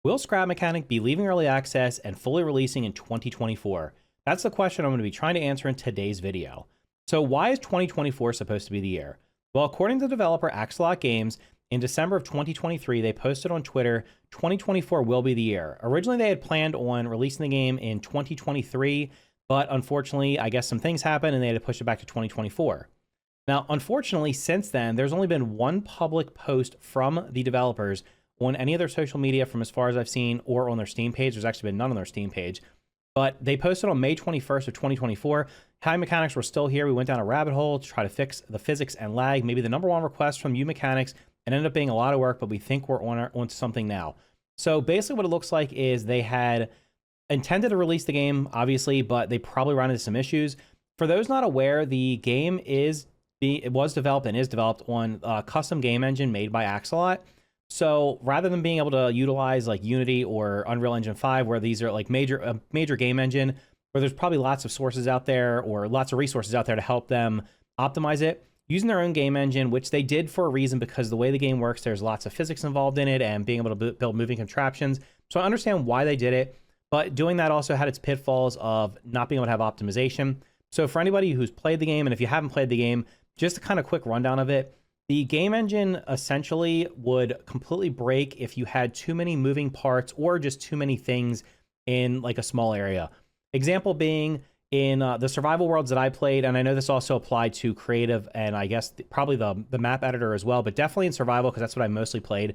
Will Scrap Mechanic be leaving early access and fully releasing in 2024? That's the question I'm going to be trying to answer in today's video. So why is 2024 supposed to be the year? Well, according to developer Axolot Games, in December of 2023, they posted on Twitter, 2024 will be the year. Originally, they had planned on releasing the game in 2023, but unfortunately, I guess some things happened and they had to push it back to 2024. Now, unfortunately, since then, there's only been one public post from the developers on any of their social media from as far as I've seen, or on their Steam page. There's actually been none on their Steam page, but they posted on May 21st of 2024. Hi Mechanics, we're still here. We went down a rabbit hole to try to fix the physics and lag. Maybe the number one request from you mechanics, and ended up being a lot of work, but we think we're onto something now. So basically what it looks like is they had intended to release the game, obviously, but they probably ran into some issues. For those not aware, the game it was developed and is developed on a custom game engine made by Axolot. So rather than being able to utilize like Unity or Unreal Engine 5, where these are like major game engine, where there's probably lots of sources out there or lots of resources out there to help them optimize it, using their own game engine, which they did for a reason, because the way the game works, there's lots of physics involved in it and being able to build moving contraptions. So I understand why they did it, but doing that also had its pitfalls of not being able to have optimization. So for anybody who's played the game, and if you haven't played the game, just a kind of quick rundown of it, the game engine essentially would completely break if you had too many moving parts or just too many things in like a small area. Example being in the survival worlds that I played, and I know this also applied to creative and I guess probably the map editor as well, but definitely in survival because that's what I mostly played.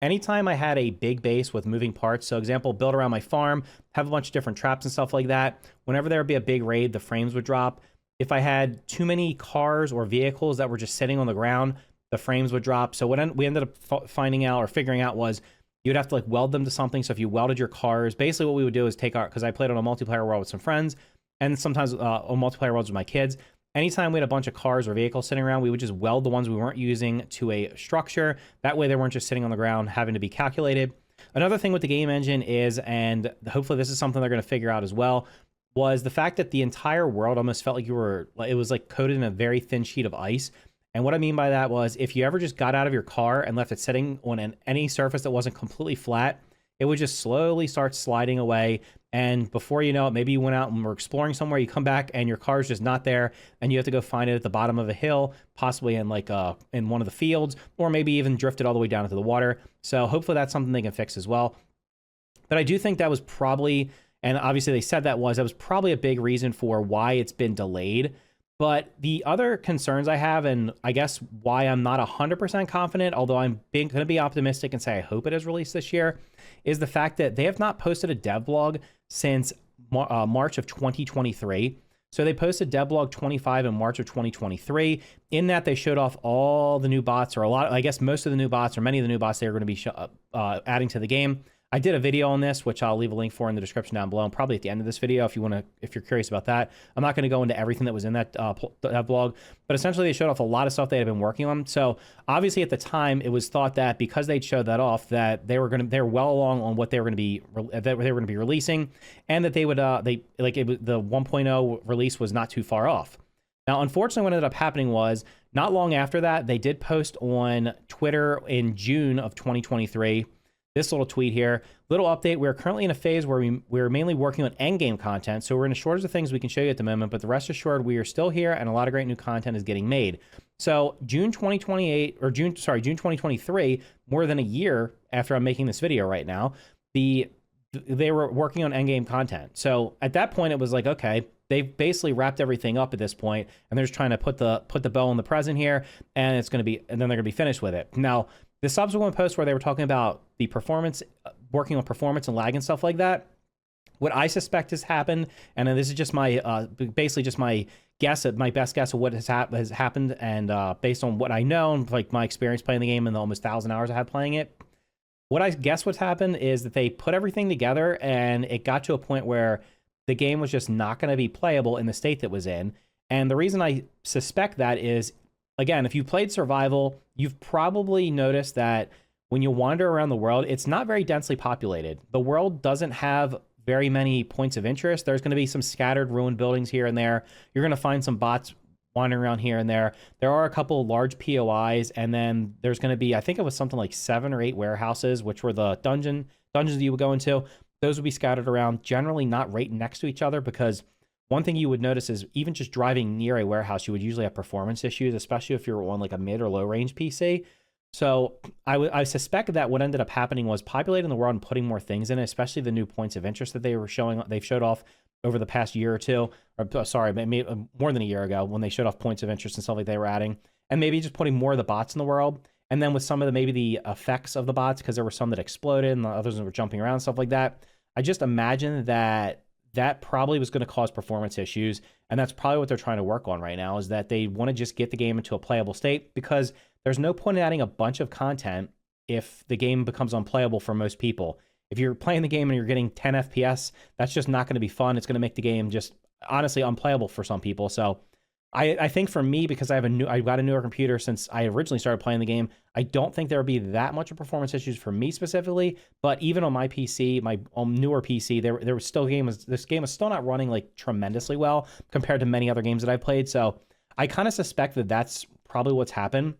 Anytime I had a big base with moving parts, so example, build around my farm, have a bunch of different traps and stuff like that, whenever there would be a big raid, the frames would drop. If I had too many cars or vehicles that were just sitting on the ground, the frames would drop. So what we ended up finding out or figuring out was you'd have to like weld them to something. So if you welded your cars, basically what we would do is take our, because I played on a multiplayer world with some friends and sometimes on multiplayer worlds with my kids. Anytime we had a bunch of cars or vehicles sitting around, we would just weld the ones we weren't using to a structure. That way they weren't just sitting on the ground having to be calculated. Another thing with the game engine is, and hopefully this is something they're going to figure out as well, was the fact that the entire world almost felt like it was like coated in a very thin sheet of ice. And what I mean by that was if you ever just got out of your car and left it sitting on any surface that wasn't completely flat, it would just slowly start sliding away. And before you know it, maybe you went out and were exploring somewhere, you come back and your car's just not there, and you have to go find it at the bottom of a hill, possibly in like in one of the fields, or maybe even drifted all the way down into the water. So hopefully that's something they can fix as well. But I do think that was probably, and obviously they said that was probably a big reason for why it's been delayed. But the other concerns I have, and I guess why I'm not 100% confident, although I'm going to be optimistic and say I hope it is released this year, is the fact that they have not posted a devlog since March of 2023. So they posted devlog 25 in March of 2023. In that, they showed off all the new bots, or I guess most of the new bots, or many of the new bots they are going to be adding to the game. I did a video on this, which I'll leave a link for in the description down below, and probably at the end of this video if you're curious about that. I'm not going to go into everything that was in that blog, but essentially they showed off a lot of stuff they had been working on. So obviously at the time it was thought that because they'd showed that off, that they were well along on what they were going to be releasing, and that they would the 1.0 release was not too far off. Now, unfortunately, what ended up happening was not long after that, they did post on Twitter in June of 2023. This little tweet here, little update. We're currently in a phase where we're mainly working on endgame content. So we're in a shortage of things we can show you at the moment, but the rest assured we are still here and a lot of great new content is getting made. So June 2023, more than a year after I'm making this video right now, they were working on endgame content. So at that point it was like, okay, they've basically wrapped everything up at this point, and they're just trying to put the bow in the present here, and then they're going to be finished with it. Now, the subsequent post where they were talking about the performance, working on performance and lag and stuff like that, what I suspect has happened, and this is just my basically just my best guess of what has happened, and based on what I know and like my experience playing the game and the almost 1,000 hours I had playing it, what I guess what's happened is that they put everything together and it got to a point where the game was just not going to be playable in the state that it was in. And the reason I suspect that is, again, if you played survival, you've probably noticed that when you wander around the world, it's not very densely populated. The world doesn't have very many points of interest. There's going to be some scattered ruined buildings here and there. You're going to find some bots wandering around here and there. There are a couple large POIs, and then there's going to be, I think it was something like 7 or 8 warehouses, which were the dungeon dungeons that you would go into, those would be scattered around, generally not right next to each other, because one thing you would notice is even just driving near a warehouse, you would usually have performance issues, especially if you're on like a mid or low range PC. So I suspect that what ended up happening was populating the world and putting more things in it, especially the new points of interest that they've showed off over the past year or two, or sorry, maybe more than a year ago, when they showed off points of interest and stuff like they were adding, and maybe just putting more of the bots in the world. And then with some of maybe the effects of the bots, because there were some that exploded and the others that were jumping around, stuff like that. I just imagine that probably was going to cause performance issues. And that's probably what they're trying to work on right now, is that they want to just get the game into a playable state, because there's no point in adding a bunch of content if the game becomes unplayable for most people. If you're playing the game and you're getting 10 FPS, that's just not going to be fun. It's going to make the game just honestly unplayable for some people. So I think for me, because I've got a newer computer since I originally started playing the game, I don't think there would be that much of performance issues for me specifically. But even on my PC, my newer PC, there was still this game is still not running like tremendously well compared to many other games that I've played. So I kind of suspect that that's probably what's happened.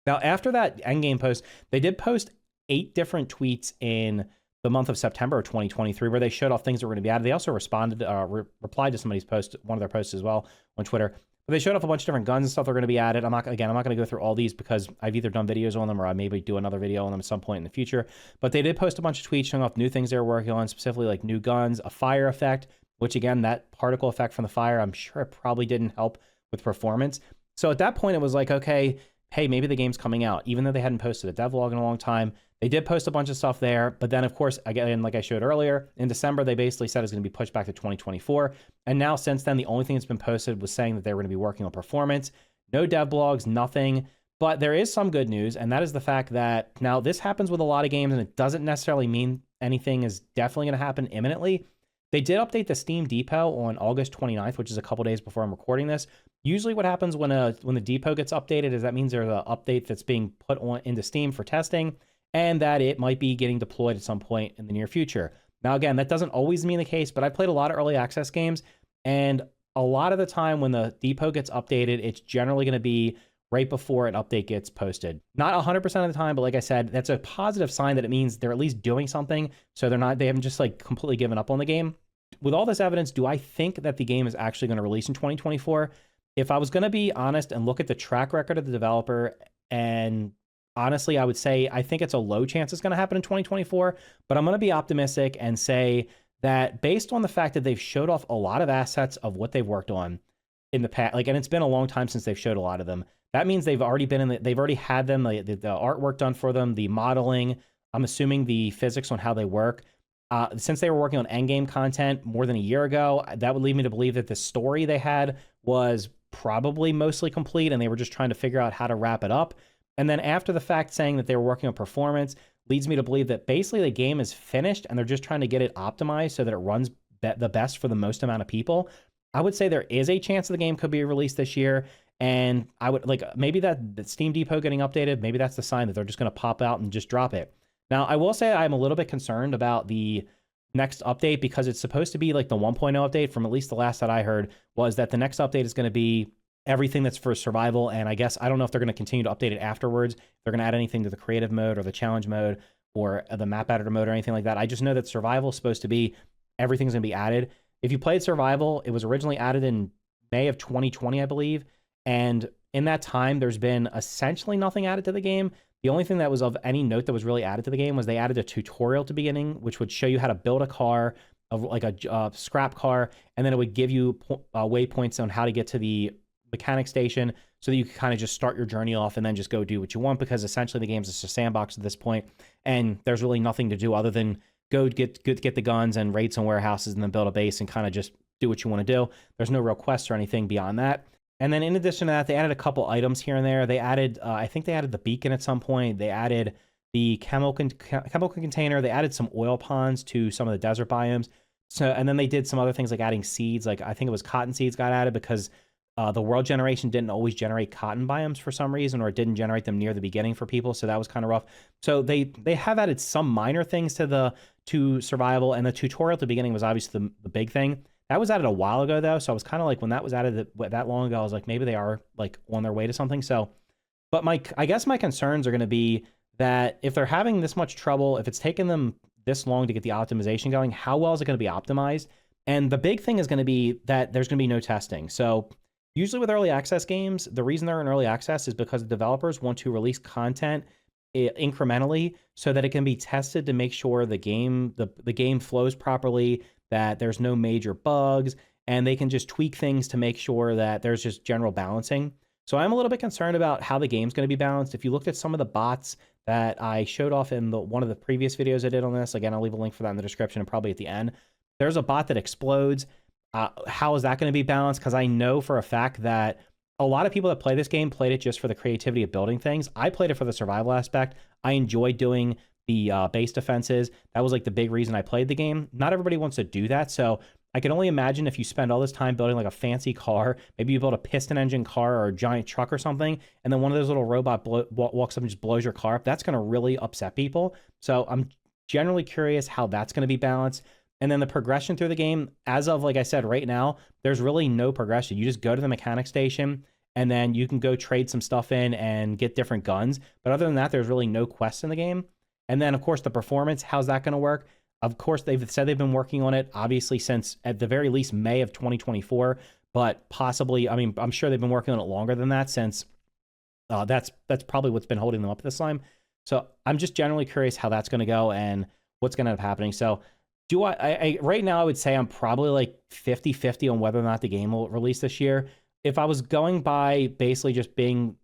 Now, after that endgame post, they did post 8 different tweets in the month of September of 2023, where they showed off things that were going to be added. They also replied to somebody's post, one of their posts as well on Twitter. But they showed off a bunch of different guns and stuff that are going to be added. I'm not going to go through all these because I've either done videos on them or I maybe do another video on them at some point in the future. But they did post a bunch of tweets showing off new things they were working on, specifically like new guns, a fire effect, which again, that particle effect from the fire, I'm sure it probably didn't help with performance. So at that point, it was like, okay, hey, maybe the game's coming out, even though they hadn't posted a devlog in a long time. They did post a bunch of stuff there, but then of course, again, like I showed earlier, in December, they basically said it's going to be pushed back to 2024. And now since then, the only thing that's been posted was saying that they were going to be working on performance. No dev blogs, nothing. But there is some good news, and that is the fact that now this happens with a lot of games, and it doesn't necessarily mean anything is definitely going to happen imminently. They did update the Steam Depot on August 29th, which is a couple days before I'm recording this. Usually what happens when the depot gets updated is that means there's an update that's being put on into Steam for testing, and that it might be getting deployed at some point in the near future. Now, again, that doesn't always mean the case, but I played a lot of early access games, and a lot of the time when the depot gets updated, it's generally going to be right before an update gets posted. Not 100% of the time, but like I said, that's a positive sign that it means they're at least doing something, so they haven't just like completely given up on the game. With all this evidence, do I think that the game is actually going to release in 2024? If I was going to be honest and look at the track record of the developer, and honestly, I would say I think it's a low chance it's going to happen in 2024, but I'm going to be optimistic and say that based on the fact that they've showed off a lot of assets of what they've worked on in the past, and it's been a long time since they've showed a lot of them. That means they've already had them, the artwork done for them, the modeling, I'm assuming the physics on how they work. Since they were working on endgame content more than a year ago, that would lead me to believe that the story they had was probably mostly complete and they were just trying to figure out how to wrap it up. And then after the fact, saying that they were working on performance leads me to believe that basically the game is finished and they're just trying to get it optimized so that it runs the best for the most amount of people. I would say there is a chance that the game could be released this year. And I would like maybe that the Steam Depot getting updated, maybe that's the sign that they're just going to pop out and just drop it. Now, I will say I'm a little bit concerned about the next update because it's supposed to be like the 1.0 update. From at least the last that I heard was that the next update is going to be everything that's for survival. And I guess I don't know if they're going to continue to update it afterwards. They're going to add anything to the creative mode or the challenge mode or the map editor mode or anything like that. I just know that survival is supposed to be everything's going to be added. If you played survival, it was originally added in May of 2020, I believe. And in that time, there's been essentially nothing added to the game. The only thing that was of any note that was really added to the game was they added a tutorial at the beginning, which would show you how to build a car, like a scrap car, and then it would give you waypoints on how to get to the mechanic station so that you could kind of just start your journey off and then just go do what you want, because essentially the game's just a sandbox at this point, and there's really nothing to do other than go get the guns and raid some warehouses and then build a base and kind of just do what you want to do. There's no real quests or anything beyond that. And then in addition to that, they added a couple items here and there. They added, I think they added the beacon at some point. They added the chemical container. They added some oil ponds to some of the desert biomes. So, and then they did some other things like adding seeds. Like I think it was cotton seeds got added because the world generation didn't always generate cotton biomes for some reason, or it didn't generate them near the beginning for people. So that was kind of rough. So they have added some minor things to survival, and the tutorial at the beginning was obviously the big thing. That was added a while ago, though, so I was kind of like, when that was added that long ago, I was like, maybe they are like on their way to something. So, but I guess my concerns are going to be that if they're having this much trouble, if it's taken them this long to get the optimization going, how well is it going to be optimized? And the big thing is going to be that there's going to be no testing. So usually with early access games, the reason they're in early access is because the developers want to release content incrementally so that it can be tested to make sure the game flows properly, that there's no major bugs, and they can just tweak things to make sure that there's just general balancing. So I'm a little bit concerned about how the game's going to be balanced. If you looked at some of the bots that I showed off in one of the previous videos I did on this, again, I'll leave a link for that in the description and probably at the end. There's a bot that explodes. How is that going to be balanced? Because I know for a fact that a lot of people that play this game played it just for the creativity of building things. I played it for the survival aspect. I enjoyed doing the base defenses. That was like the big reason I played the game. Not everybody wants to do that. So I can only imagine if you spend all this time building like a fancy car, maybe you build a piston engine car or a giant truck or something, and then one of those little robots walks up and just blows your car up. That's going to really upset people. So I'm generally curious how that's going to be balanced. And then the progression through the game, as of, like I said, right now, there's really no progression. You just go to the mechanic station, and then you can go trade some stuff in and get different guns. But other than that, there's really no quests in the game. And then, of course, the performance, how's that going to work? Of course, they've said they've been working on it, obviously, since at the very least May of 2024. But possibly, I mean, I'm sure they've been working on it longer than that, since that's probably what's been holding them up this time. So I'm just generally curious how that's going to go and what's going to end up happening. So do I right now, I would say I'm probably like 50-50 on whether or not the game will release this year. If I was going by basically just being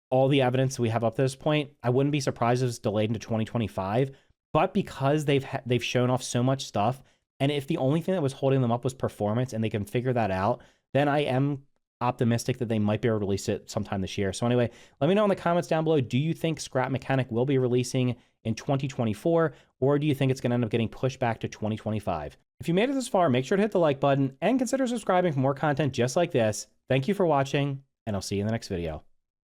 all the evidence we have up to this point, I wouldn't be surprised if it's delayed into 2025. But because they've shown off so much stuff, and if the only thing that was holding them up was performance and they can figure that out, then I am optimistic that they might be able to release it sometime this year. So anyway, let me know in the comments down below, do you think Scrap Mechanic will be releasing in 2024, or do you think it's going to end up getting pushed back to 2025? If you made it this far, make sure to hit the like button and consider subscribing for more content just like this. Thank you for watching, and I'll see you in the next video.